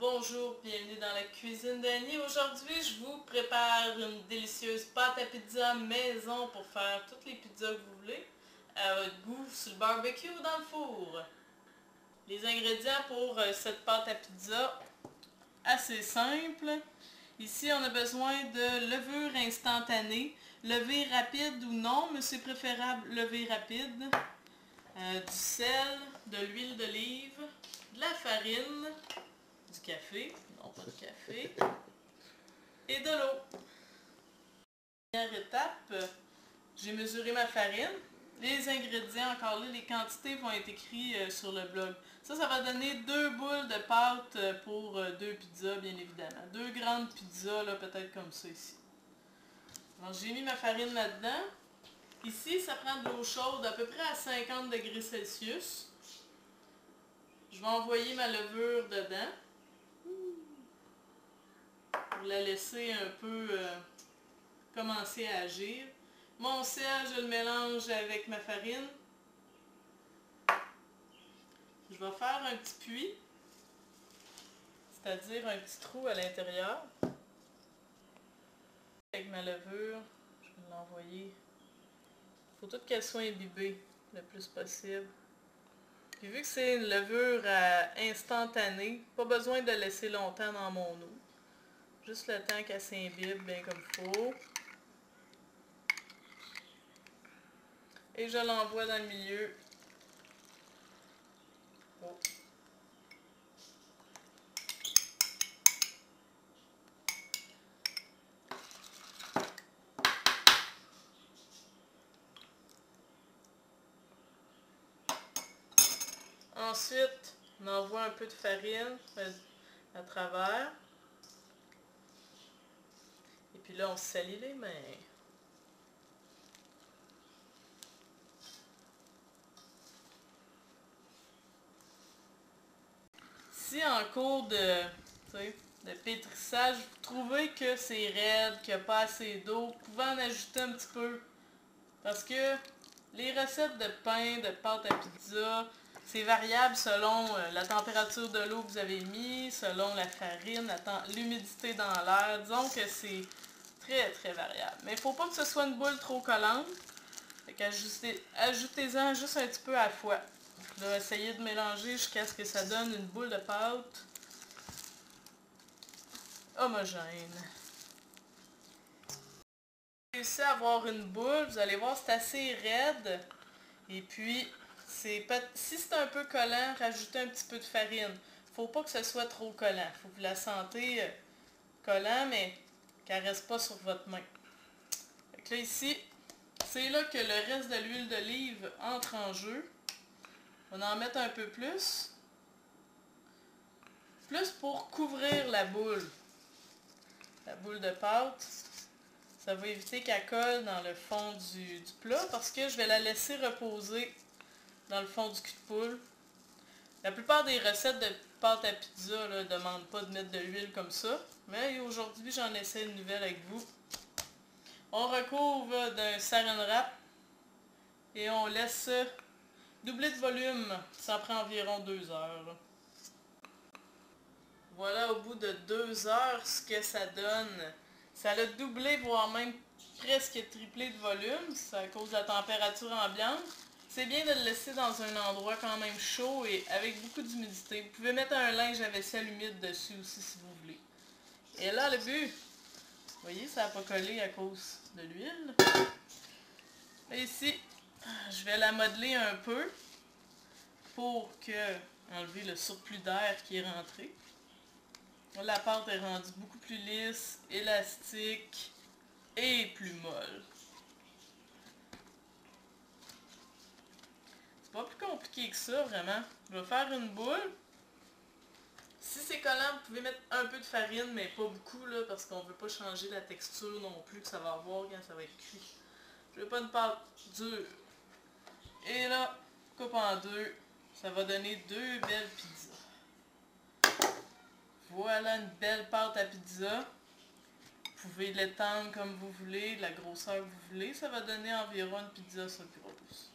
Bonjour, bienvenue dans la cuisine d'Annie. Aujourd'hui, je vous prépare une délicieuse pâte à pizza maison pour faire toutes les pizzas que vous voulez, à votre goût, sur le barbecue ou dans le four. Les ingrédients pour cette pâte à pizza, assez simple. Ici, on a besoin de levure instantanée, levée rapide ou non, mais c'est préférable levée rapide, du sel, de l'huile d'olive, de la farine, du café, non pas de café, et de l'eau. Première étape, j'ai mesuré ma farine. Les ingrédients, encore là, les quantités vont être écrits sur le blog. Ça va donner 2 boules de pâte pour 2 pizzas, bien évidemment. 2 grandes pizzas, là, peut-être comme ça ici. Alors, j'ai mis ma farine là-dedans. Ici, ça prend de l'eau chaude à peu près à 50 degrés Celsius. Je vais envoyer ma levure dedans. Pour la laisser un peu commencer à agir. Mon sel, je le mélange avec ma farine. Je vais faire un petit puits, c'est-à-dire un petit trou à l'intérieur. Avec ma levure, je vais l'envoyer. Il faut tout qu'elle soit imbibée le plus possible. Puis vu que c'est une levure instantanée, pas besoin de laisser longtemps dans mon eau. Juste le temps qu'elle s'imbibe bien comme il faut. Et je l'envoie dans le milieu. Oh. Ensuite, on envoie un peu de farine à travers. Et puis là, on se salit les mains. Si en cours de pétrissage, vous trouvez que c'est raide, qu'il n'y a pas assez d'eau, vous pouvez en ajouter un petit peu. Parce que les recettes de pain, de pâte à pizza, c'est variable selon la température de l'eau que vous avez mis, selon la farine, l'humidité dans l'air. Disons que c'est très très variable. Mais il ne faut pas que ce soit une boule trop collante. Fait qu'ajoutez-en juste un petit peu à la fois. Là, essayez de mélanger jusqu'à ce que ça donne une boule de pâte homogène. Réussi à avoir une boule, vous allez voir c'est assez raide. Et puis, si c'est un peu collant, rajoutez un petit peu de farine. Faut pas que ce soit trop collant. Faut que vous la sentez collant, mais qu'elle reste pas sur votre main. Fait que là, ici, c'est là que le reste de l'huile d'olive entre en jeu. On va en mettre un peu plus. Plus pour couvrir la boule de pâte. Ça va éviter qu'elle colle dans le fond du plat parce que je vais la laisser reposer dans le fond du cul de poule. La plupart des recettes de pâte à pizza ne demandent pas de mettre de l'huile comme ça. Mais aujourd'hui, j'en essaie une nouvelle avec vous. On recouvre d'un saran wrap et on laisse doubler de volume. Ça prend environ 2 heures. Voilà au bout de 2 heures ce que ça donne. Ça a doublé, voire même presque triplé de volume. C'est à cause de la température ambiante. C'est bien de le laisser dans un endroit quand même chaud et avec beaucoup d'humidité. Vous pouvez mettre un linge à vaisselle humide dessus aussi si vous voulez. Et là, le but, vous voyez, ça n'a pas collé à cause de l'huile. Et ici, je vais la modeler un peu pour enlever le surplus d'air qui est rentré. La pâte est rendue beaucoup plus lisse, élastique et plus molle. C'est pas plus compliqué que ça, vraiment. Je vais faire une boule. Si c'est collant, vous pouvez mettre un peu de farine, mais pas beaucoup, là, parce qu'on ne veut pas changer la texture non plus que ça va avoir quand ça va être cuit. Je veux pas une pâte dure. Et là, coupe en deux. Ça va donner 2 belles pizzas. Voilà une belle pâte à pizza. Vous pouvez l'étendre comme vous voulez, la grosseur que vous voulez. Ça va donner environ une pizza sur le gros pouce.